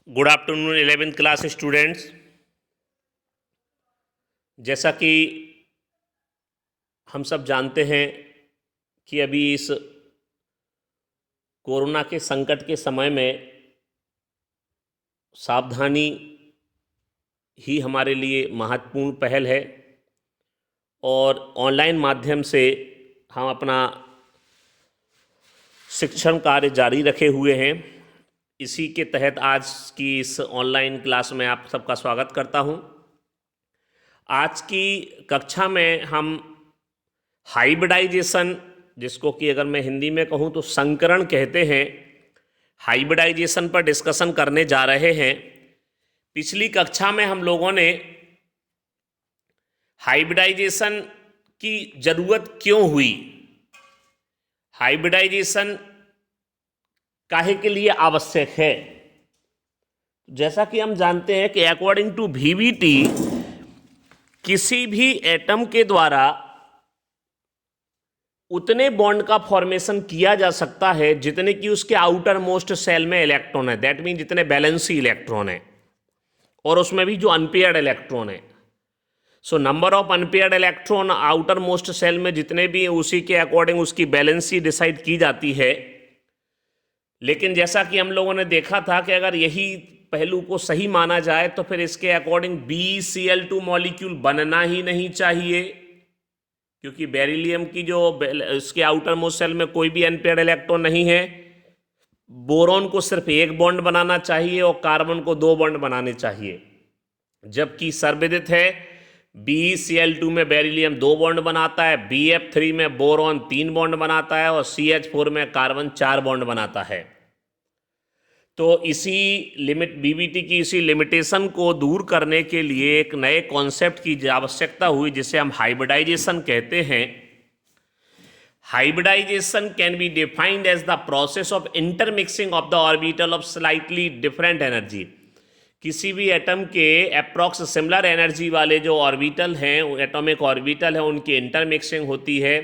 Good afternoon 11th class students. जैसा कि हम सब जानते हैं कि अभी इस कोरोना के संकट के समय में सावधानी ही हमारे लिए महत्वपूर्ण पहल है और ऑनलाइन माध्यम से हम अपना शिक्षण कार्य जारी रखे हुए हैं। इसी के तहत आज की इस ऑनलाइन क्लास में आप सबका स्वागत करता हूं। आज की कक्षा में हम हाइब्रिडाइजेशन, जिसको कि अगर मैं हिंदी में कहूं तो संकरण कहते हैं, हाइब्रिडाइजेशन पर डिस्कशन करने जा रहे हैं। पिछली कक्षा में हम लोगों ने हाइब्रिडाइजेशन की ज़रूरत क्यों हुई, हाइब्रिडाइजेशन काहे के लिए आवश्यक है। जैसा कि हम जानते हैं कि अकॉर्डिंग टू वीवीटी किसी भी एटम के द्वारा उतने बॉन्ड का फॉर्मेशन किया जा सकता है जितने कि उसके आउटर मोस्ट सेल में इलेक्ट्रॉन है, दैट मीन जितने बैलेंसी इलेक्ट्रॉन है, और उसमें भी जो अनपेयर्ड इलेक्ट्रॉन है। So number of unpaired electron outer most shell में जितने भी, उसी के अकॉर्डिंग उसकी बैलेंसी डिसाइड की जाती है। लेकिन जैसा कि हम लोगों ने देखा था कि अगर यही पहलू को सही माना जाए तो फिर इसके अकॉर्डिंग BeCl2 मॉलिक्यूल बनना ही नहीं चाहिए, क्योंकि बेरिलियम की जो इसके आउटर मोस्ट सेल में कोई भी अनपेयर्ड इलेक्ट्रॉन नहीं है। बोरॉन को सिर्फ एक बॉन्ड बनाना चाहिए और कार्बन को 2 बॉन्ड बनाने चाहिए, जबकि सर्वविदित है BeCl2 में बेरिलियम 2 बॉन्ड बनाता है, BF3 में बोरॉन 3 बॉन्ड बनाता है और CH4 में कार्बन 4 बॉन्ड बनाता है। तो इसी BBT की इसी लिमिटेशन को दूर करने के लिए एक नए कॉन्सेप्ट की आवश्यकता हुई, जिसे हम हाइब्रिडाइजेशन कहते हैं। Hybridization can be defined as the process of intermixing of the orbital of slightly different energy. किसी भी एटम के अप्रॉक्स सिमिलर एनर्जी वाले जो ऑर्बिटल हैं, एटॉमिक ऑर्बिटल हैं, उनकी इंटरमिक्सिंग होती है,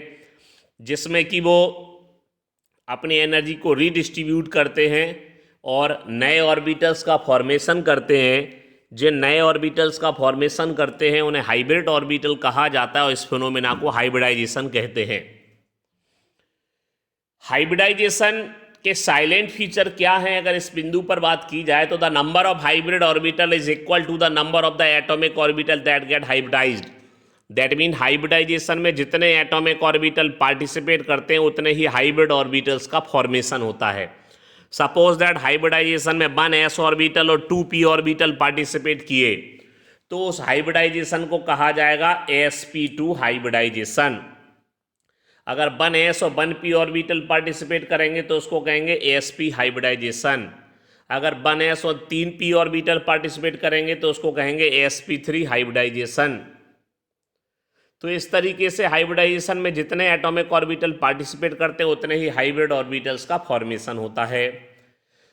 जिसमें कि वो अपनी एनर्जी को रीडिस्ट्रीब्यूट करते हैं और नए ऑर्बिटल्स का फॉर्मेशन करते हैं। जिन नए ऑर्बिटल्स का फॉर्मेशन करते हैं उन्हें हाइब्रिड ऑर्बिटल कहा जाता है और इस फिनोमेना को हाइब्रिडाइजेशन कहते हैं। हाइब्रिडाइजेशन के साइलेंट फीचर क्या हैं, अगर इस बिंदु पर बात की जाए तो the number of hybrid orbital is equal to the number of the atomic orbital that get hybridized. That mean hybridization में जितने एटॉमिक ऑर्बिटल पार्टिसिपेट करते हैं उतने ही हाइब्रिड ऑर्बिटल्स का फॉर्मेशन होता है। सपोज दैट हाइब्रिडाइजेशन में 1s ऑर्बिटल और 2p ऑर्बिटल पार्टिसिपेट किए तो उस हाइब्रिडाइजेशन को कहा जाएगा sp2 हाइब्रिडाइजेशन। अगर 1s और 1p ऑर्बिटल पार्टिसिपेट करेंगे तो उसको कहेंगे sp हाइब्रिडाइजेशन। अगर 1s और 3p ऑर्बिटल पार्टिसिपेट करेंगे तो उसको कहेंगे sp3 हाइब्रिडाइजेशन। तो इस तरीके से हाइब्रिडाइजेशन में जितने एटॉमिक ऑर्बिटल पार्टिसिपेट करते हैं उतने ही हाइब्रिड ऑर्बिटल्स का फॉर्मेशन होता है।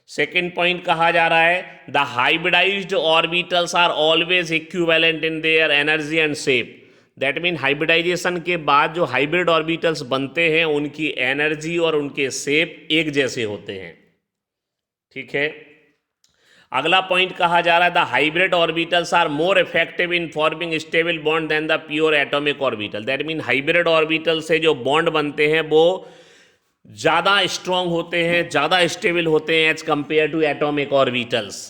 सेकेंड पॉइंट कहा जा रहा है the hybridized orbitals are always equivalent in their energy and shape. That mean hybridization के बाद जो हाइब्रिड ऑर्बिटल्स बनते हैं उनकी एनर्जी और उनके शेप एक जैसे होते हैं। ठीक है, अगला पॉइंट कहा जा रहा है the hybrid orbitals are more effective in forming stable bond than the pure atomic orbital. That mean hybrid orbital से जो बॉन्ड बनते हैं वो ज़्यादा स्ट्रॉन्ग होते हैं, ज़्यादा स्टेबल होते हैं as compare to atomic orbitals.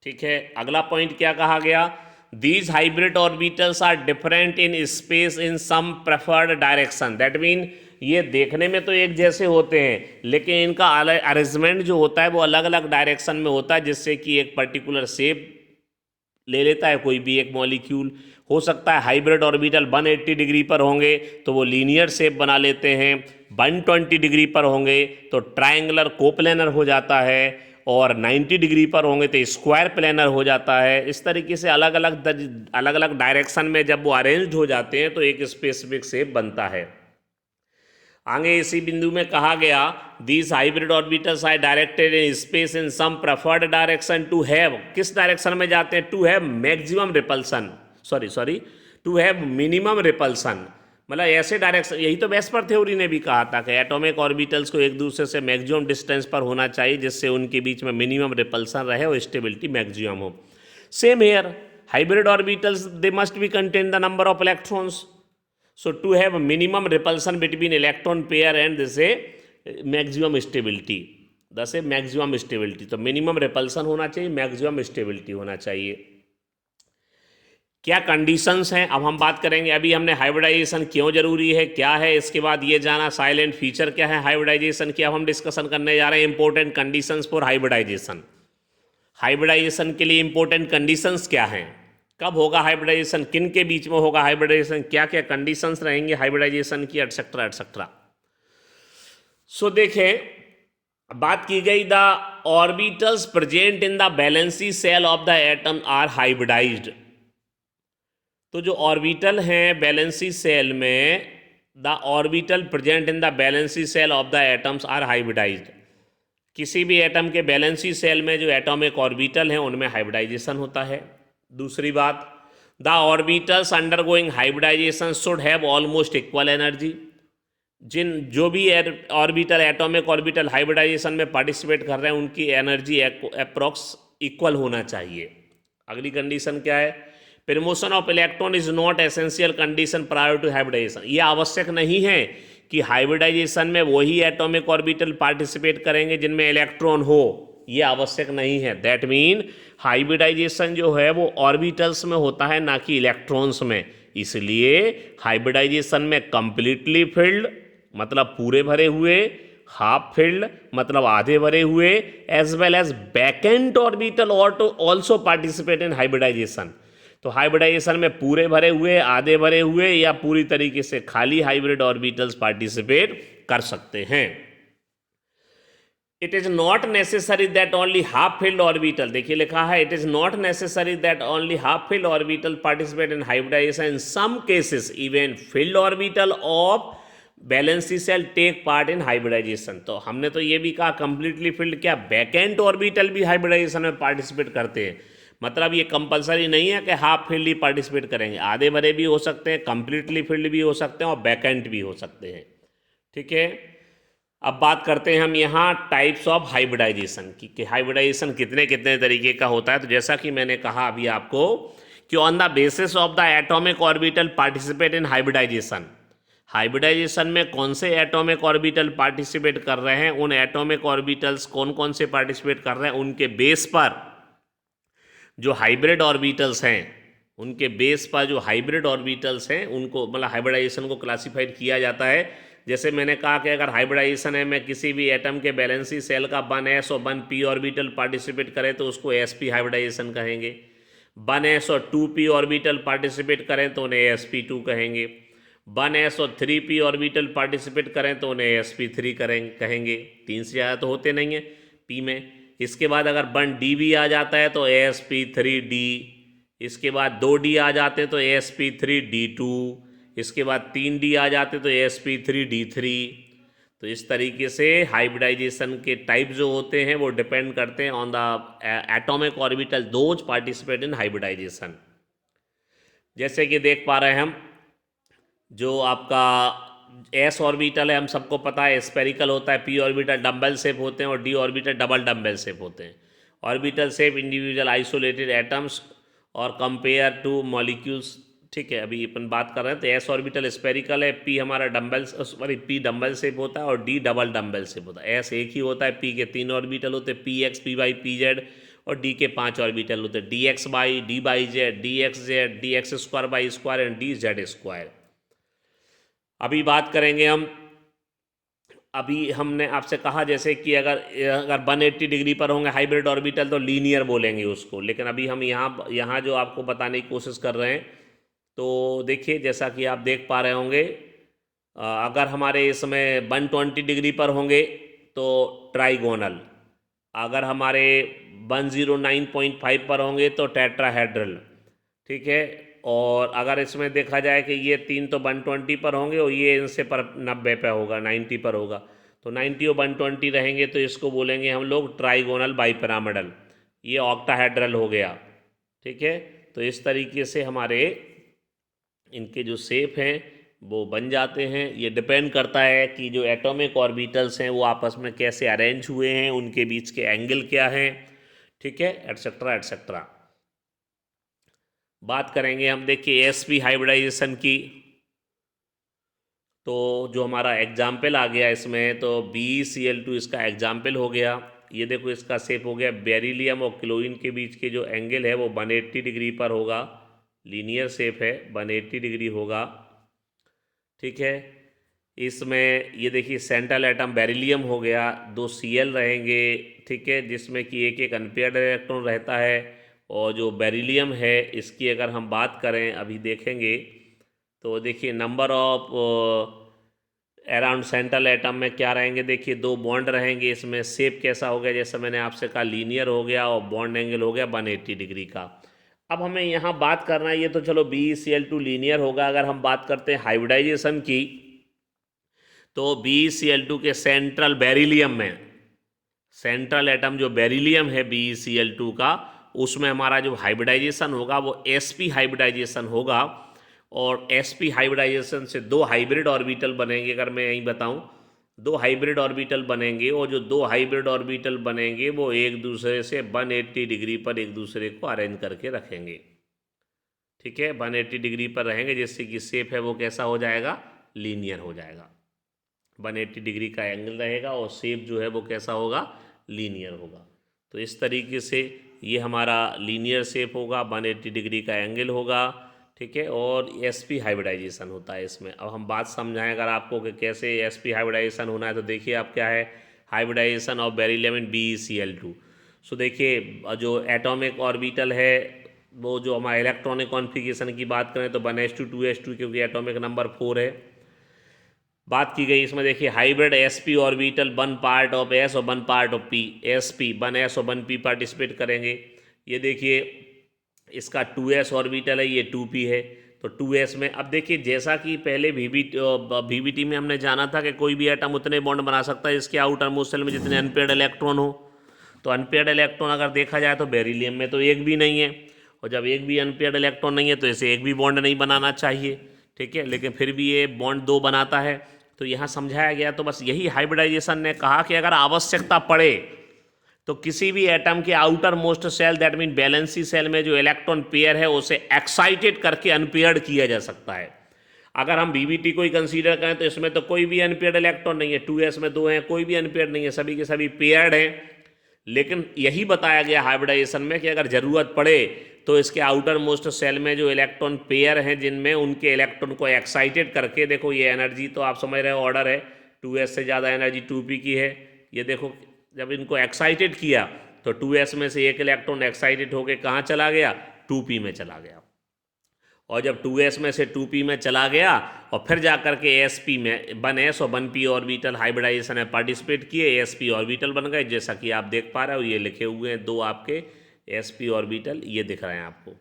ठीक है, अगला पॉइंट क्या कहा गया, these hybrid orbitals are different in space in some preferred direction. That mean ये देखने में तो एक जैसे होते हैं लेकिन इनका अरेंजमेंट जो होता है वो अलग अलग डायरेक्शन में होता है, जिससे कि एक पर्टिकुलर शेप ले लेता है कोई भी एक मॉलिक्यूल। हो सकता है हाइब्रिड ऑर्बिटल 180 डिग्री पर होंगे तो वो लीनियर शेप बना लेते हैं, 120 डिग्री पर होंगे तो ट्रायंगुलर कोप्लेनर हो जाता है, और 90 डिग्री पर होंगे तो स्क्वायर प्लेनर हो जाता है। इस तरीके से अलग अलग डायरेक्शन में जब वो अरेंज्ड हो जाते हैं तो एक स्पेसिफिक शेप बनता है। आगे इसी बिंदु में कहा गया these hybrid orbitals are directed in space in some preferred direction to have, किस डायरेक्शन में जाते हैं, to have maximum repulsion, to have minimum repulsion. मतलब ऐसे डायरेक्शन, यही तो वेस्पर थ्योरी ने भी कहा था कि एटॉमिक ऑर्बिटल्स को एक दूसरे से मैक्सिमम डिस्टेंस पर होना चाहिए जिससे उनके बीच में मिनिमम रिपल्सन रहे और स्टेबिलिटी मैक्सिमम हो। Same here, hybrid orbitals they must be contain the number of electrons, so to have minimum repulsion between electron pair and this a maximum stability, thus a maximum stability. तो minimum repulsion होना चाहिए, maximum stability होना चाहिए। क्या conditions हैं, अब हम बात करेंगे। अभी हमने हाइब्रिडाइजेशन क्यों जरूरी है, क्या है, इसके बाद ये जाना साइलेंट फीचर क्या है हाइब्रिडाइजेशन की, अब हम डिस्कशन करने जा रहे हैं important conditions for hybridization. Hybridization के लिए इंपॉर्टेंट कंडीशंस क्या हैं, कब होगा हाइब्रिडाइजेशन, किन के बीच में होगा हाइब्रिडाइजेशन, क्या क्या कंडीशंस रहेंगे हाइब्रिडाइजेशन की, एटसेट्रा एटसेट्रा। सो देखें, बात की गई the orbitals present in the valency shell of the atom are hybridized. तो जो ऑर्बिटल हैं वैलेंसी सेल में, the orbital present in the valency shell of the atoms are hybridized. किसी भी एटम के वैलेंसी सेल में जो एटॉमिक ऑर्बिटल हैं उनमें हाइब्रिडाइजेशन होता है। दूसरी बात, the orbitals undergoing hybridization should have almost equal energy. जो भी ऑर्बिटल एटॉमिक ऑर्बिटल हाइब्रिडाइजेशन में पार्टिसिपेट कर रहे हैं उनकी एनर्जी अप्रॉक्स इक्वल होना चाहिए। अगली कंडीशन क्या है, promotion of electron is not essential condition prior to hybridization. ये आवश्यक नहीं है कि हाइब्रिडाइजेशन में वही एटॉमिक ऑर्बिटल पार्टिसिपेट करेंगे जिनमें इलेक्ट्रॉन हो, ये आवश्यक नहीं है। दैट मीन हाइब्रिडाइजेशन जो है वो ऑर्बिटल्स में होता है ना कि इलेक्ट्रॉन्स में। इसलिए हाइब्रिडाइजेशन में कंप्लीटली फिल्ड मतलब पूरे भरे हुए, हाफ फिल्ड मतलब आधे भरे हुए, as well as vacant orbital also participate in hybridization. तो हाइब्रिडाइजेशन में पूरे भरे हुए, आधे भरे हुए या पूरी तरीके से खाली हाइब्रिड ऑर्बिटल्स पार्टिसिपेट कर सकते हैं। It is not necessary that only half filled orbital, देखिए लिखा है it is not necessary that only half filled orbital participate in hybridization, in some cases even filled orbital of valency shell take part in hybridization. तो हमने तो ये भी कहा completely filled, क्या वैकेंट ऑर्बिटल भी हाइब्रिडाइजेशन में पार्टिसिपेट करते हैं। मतलब ये कंपलसरी नहीं है कि हाफ फील्ड ही पार्टिसिपेट करेंगे, आधे भरे भी हो सकते हैं, कंप्लीटली फील्ड भी हो सकते हैं और वैकेंट भी हो सकते हैं। ठीक है, अब बात करते हैं हम यहाँ टाइप्स ऑफ हाइब्रिडाइजेशन की, कि हाइब्रिडाइजेशन कितने कितने तरीके का होता है। तो जैसा कि मैंने कहा अभी आपको कि on the basis of the atomic orbital participate in hybridization, hybridization में कौन से एटॉमिक ऑर्बिटल पार्टिसिपेट कर रहे हैं, उन एटॉमिक ऑर्बिटल्स कौन कौन से पार्टिसिपेट कर रहे हैं, उनके बेस पर जो हाइब्रिड ऑर्बिटल्स हैं, उनके बेस पर जो हाइब्रिड ऑर्बिटल्स हैं उनको मतलब हाइब्रिडाइजेशन को क्लासिफाइड किया जाता है। जैसे मैंने कहा कि अगर हाइब्रिडाइजेशन है में किसी भी एटम के वैलेंसी सेल का 1s और 1p ऑर्बिटल पार्टिसिपेट करे तो उसको sp हाइब्रिडाइजेशन कहेंगे। 1s और 2p ऑर्बिटल पार्टिसिपेट करें तो उन्हें sp2 कहेंगे। 1s और 3p ऑर्बिटल पार्टिसिपेट करें तो उन्हें sp3 कहेंगे। 3 से ज़्यादा तो होते नहीं हैं p में। इसके बाद अगर 1d भी आ जाता है तो sp3d, इसके बाद 2d आ जाते हैं तो sp3d2, इसके बाद 3d आ जाते तो sp3d3। तो इस तरीके से हाइब्रिडाइजेशन के टाइप जो होते हैं वो डिपेंड करते हैं on the atomic orbital those participate in hybridization. जैसे कि देख पा रहे हैं हम, जो आपका s ऑर्बिटल है हम सबको पता है स्पेरिकल होता है, p ऑर्बिटल डम्बल शेप होते हैं और d orbital double dumbbell shape होते हैं। Orbital shape individual isolated atoms और कंपेयर टू मॉलिक्यूल्स। ठीक है, अभी अपन बात कर रहे हैं तो s ऑर्बिटल स्पेरिकल है, p हमारा डम्बल p डम्बल शेप होता है और d डबल डम्बल शेप होता है। s एक ही होता है, p के 3 ऑर्बिटल होते हैं, px py pz, और d के 5 ऑर्बिटल होते हैं, dxy dyz dxz dx square by square and dz square. अभी बात करेंगे हम, अभी हमने आपसे कहा जैसे कि अगर 180 डिग्री पर होंगे हाइब्रिड ऑर्बिटल तो लीनियर बोलेंगे उसको, लेकिन अभी हम यहाँ जो आपको बताने की कोशिश कर रहे हैं तो देखिए जैसा कि आप देख पा रहे होंगे, अगर हमारे इसमें 120 डिग्री पर होंगे तो ट्राइगोनल, अगर हमारे 109.5 पर होंगे तो टेट्राहेड्रल। ठीक है, और अगर इसमें देखा जाए कि ये 3 तो 120 पर होंगे और ये इनसे पर 90 पे होगा, 90 पर होगा, तो 90 और 120 रहेंगे तो इसको बोलेंगे हम लोग ट्राइगोनल बाईपिरामिडल, ये ऑक्टाहेड्रल हो गया। ठीक है, तो इस तरीके से हमारे इनके जो शेप हैं वो बन जाते हैं। ये डिपेंड करता है कि जो एटॉमिक ऑर्बिटल्स हैं वो आपस में कैसे अरेंज हुए हैं, उनके बीच के एंगल क्या हैं, ठीक है, एटसेट्रा एटसेट्रा। बात करेंगे हम, देखिए sp हाइब्रिडाइजेशन की। तो जो हमारा एग्जाम्पल आ गया इसमें, तो BeCl2 इसका एग्जाम्पल हो गया। ये देखो इसका शेप हो गया, बेरिलियम और क्लोरीन के बीच के जो एंगल है वो 180 डिग्री पर होगा, लीनियर शेप है, 180 डिग्री होगा, ठीक है। इसमें ये देखिए सेंट्रल एटम बेरिलियम हो गया, 2 Cl रहेंगे, ठीक है, जिसमें कि एक एक अनपेयर्ड इलेक्ट्रॉन रहता है। और जो बेरिलियम है इसकी अगर हम बात करें, अभी देखेंगे, तो देखिए number of around central atom में क्या रहेंगे, देखिए 2 बॉन्ड रहेंगे। इसमें शेप कैसा हो गया, जैसे मैंने आपसे कहा लीनियर हो गया, और बॉन्ड एंगल हो गया 180 डिग्री का। अब हमें यहाँ बात करना है, ये तो चलो BeCl2 लीनियर होगा। अगर हम बात करते हैं हाइब्रिडाइजेशन की, तो BeCl2 के सेंट्रल बेरिलियम में, सेंट्रल एटम जो बेरिलियम है BeCl2 का, उसमें हमारा जो हाइब्रिडाइजेशन होगा वो sp हाइब्रिडाइजेशन होगा। और sp हाइब्रिडाइजेशन से 2 हाइब्रिड ऑर्बिटल बनेंगे। अगर मैं यही बताऊं, 2 हाइब्रिड ऑर्बिटल बनेंगे, और जो 2 हाइब्रिड ऑर्बिटल बनेंगे वो एक दूसरे से 180 डिग्री पर एक दूसरे को अरेंज करके रखेंगे, ठीक है, 180 डिग्री पर रहेंगे, जिससे कि शेप है वो कैसा हो जाएगा, लीनियर हो जाएगा। 180 डिग्री का एंगल रहेगा और शेप जो है वो कैसा होगा, लीनियर होगा। तो इस तरीके से ये हमारा लीनियर शेप होगा, 180 डिग्री का एंगल होगा, ठीक है। और sp हाइब्रिडाइजेशन होता है इसमें। अब हम बात समझाएं अगर आपको कि कैसे sp हाइब्रिडाइजेशन होना है, तो देखिए आप क्या है, hybridization of beryllium in BeCl2। So देखिए जो एटॉमिक ऑर्बिटल है, वो जो हमारा इलेक्ट्रॉनिक कॉन्फ़िगरेशन की बात करें तो 1s2 2s2, क्योंकि एटॉमिक नंबर 4 है, बात की गई। इसमें देखिए hybrid sp orbital 1 part of s और 1 part of p, sp 1s और 1p पार्टिसिपेट करेंगे। ये देखिए इसका 2s ऑर्बिटल है, ये 2p है, तो 2s में। अब देखिए जैसा कि पहले VBT में हमने जाना था कि कोई भी एटम उतने बॉन्ड बना सकता है इसके आउटर मोस्ट शेल में जितने अनपेयर्ड इलेक्ट्रॉन हो। तो अनपेयर्ड इलेक्ट्रॉन अगर देखा जाए तो बेरिलियम में तो एक भी नहीं है, और जब एक भी अनपेयर्ड इलेक्ट्रॉन नहीं है तो इसे एक भी बॉन्ड नहीं बनाना चाहिए, ठीक है, लेकिन फिर भी ये बॉन्ड 2 बनाता है। तो यहाँ समझाया गया, तो बस यही हाइब्रिडाइजेशन ने कहा कि अगर आवश्यकता पड़े तो किसी भी एटम के outer most shell, that mean valency shell में जो इलेक्ट्रॉन पेयर है उसे एक्साइटेड करके अनपेयर्ड किया जा सकता है। अगर हम BBT को ही कंसीडर करें तो इसमें तो कोई भी अनपेयर्ड इलेक्ट्रॉन नहीं है, 2s में 2 हैं, कोई भी अनपेयर्ड नहीं है, सभी के सभी पेयर्ड हैं। लेकिन यही बताया गया हाइब्रिडाइजेशन में कि अगर ज़रूरत पड़े तो इसके आउटर मोस्ट सेल में जो इलेक्ट्रॉन पेयर हैं, जिनमें उनके इलेक्ट्रॉन को एक्साइटेड करके, देखो ये एनर्जी तो आप समझ रहे हो ऑर्डर है, 2s से ज़्यादा एनर्जी 2p की है। ये देखो जब इनको एक्साइटेड किया तो 2s में से एक इलेक्ट्रॉन एक्साइटेड होकर कहाँ चला गया, 2p में चला गया। और जब 2s में से 2p में चला गया और फिर जाकर के sp में 1s और 1p ऑर्बिटल हाइब्रिडाइजेशन में पार्टिसिपेट किए, sp ऑर्बिटल बन गए, जैसा कि आप देख पा रहे हो ये लिखे हुए हैं 2 आपके sp ऑर्बिटल, ये दिख रहे हैं आपको,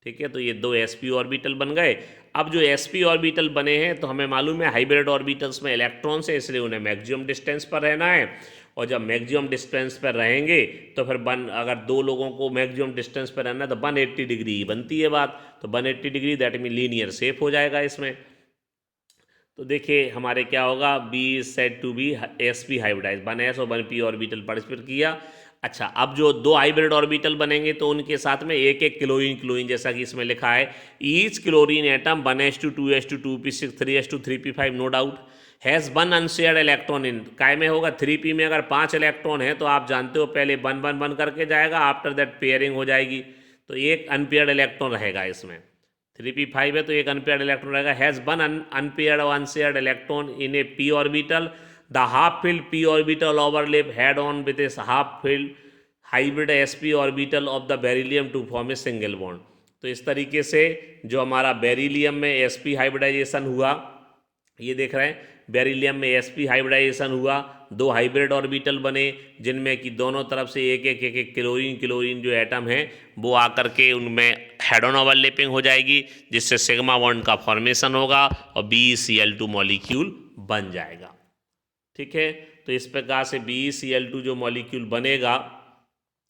ठीक है। तो ये 2 sp ऑर्बिटल बन गए। अब जो sp ऑर्बिटल बने हैं तो हमें मालूम है हाइब्रिड ऑर्बिटल्स में इलेक्ट्रॉन्स है, इसलिए उन्हें मैक्सिमम डिस्टेंस पर रहना है। और जब मैक्सिमम डिस्टेंस पर रहेंगे तो फिर अगर 2 लोगों को मैक्सिमम डिस्टेंस पर रहना है तो 180 डिग्री ही बनती है बात। तो 180 degree that mean linear shape हो जाएगा इसमें। तो देखिए हमारे क्या होगा, B said to be sp hybridize, 1s और 1p ऑर्बिटल पार्टिसिपेट किया। अच्छा, अब जो 2 हाइब्रिड ऑर्बिटल बनेंगे तो उनके साथ में एक एक क्लोरीन, जैसा कि इसमें लिखा है, each chlorine atom 1s2 2s2 2p6 3s2 3p5 no doubt has 1 unshared electron in, काय में होगा 3p में। अगर 5 इलेक्ट्रॉन है तो आप जानते हो पहले 1 1 1 करके जाएगा, आफ्टर दैट पेयरिंग हो जाएगी, तो एक अनपेयर्ड इलेक्ट्रॉन रहेगा इसमें। 3p5 है तो एक अनपेयर्ड इलेक्ट्रॉन रहेगा, हैज़ 1 अनपेयर्ड और unshared electron in a p orbital, the half filled p orbital overlap head on with इस half filled hybrid sp orbital of the beryllium to form a single bond. तो इस तरीके से जो हमारा beryllium में sp hybridisation हुआ, ये देख रहे हैं बेरिलियम में sp हाइब्रिडाइजेशन हुआ, 2 हाइब्रिड ऑर्बिटल बने जिनमें कि दोनों तरफ से एक एक क्लोरीन जो एटम है वो आकर के उनमें हेड ऑन ओवरलैपिंग हो जाएगी, जिससे सिग्मा बॉन्ड का फॉर्मेशन होगा और BeCl2 मॉलिक्यूल बन जाएगा, ठीक है। तो इस प्रकार से BeCl2 जो मॉलिक्यूल बनेगा,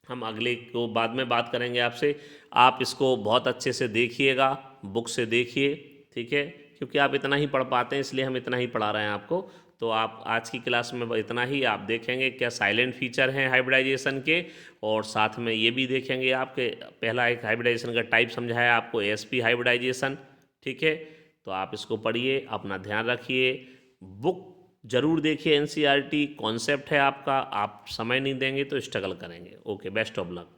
हम अगले को बाद में बात करेंगे आपसे। आप इसको बहुत अच्छे से देखिएगा, बुक से देखिए, ठीक है, क्योंकि आप इतना ही पढ़ पाते हैं, इसलिए हम इतना ही पढ़ा रहे हैं आपको। तो आप आज की क्लास में इतना ही आप देखेंगे क्या साइलेंट फीचर हैं हाइब्रिडाइजेशन के, और साथ में ये भी देखेंगे आपके पहला एक हाइब्रिडाइजेशन का टाइप समझाया आपको, एएसपी हाइब्रिडाइजेशन। ठीक है, तो आप इसको पढ़िए, अपना ध्यान रखिए, बुक जरूर देखिए, एनसीईआरटी कॉन्सेप्ट है आपका, आप समय नहीं देंगे तो स्ट्रगल करेंगे। Okay, best of luck.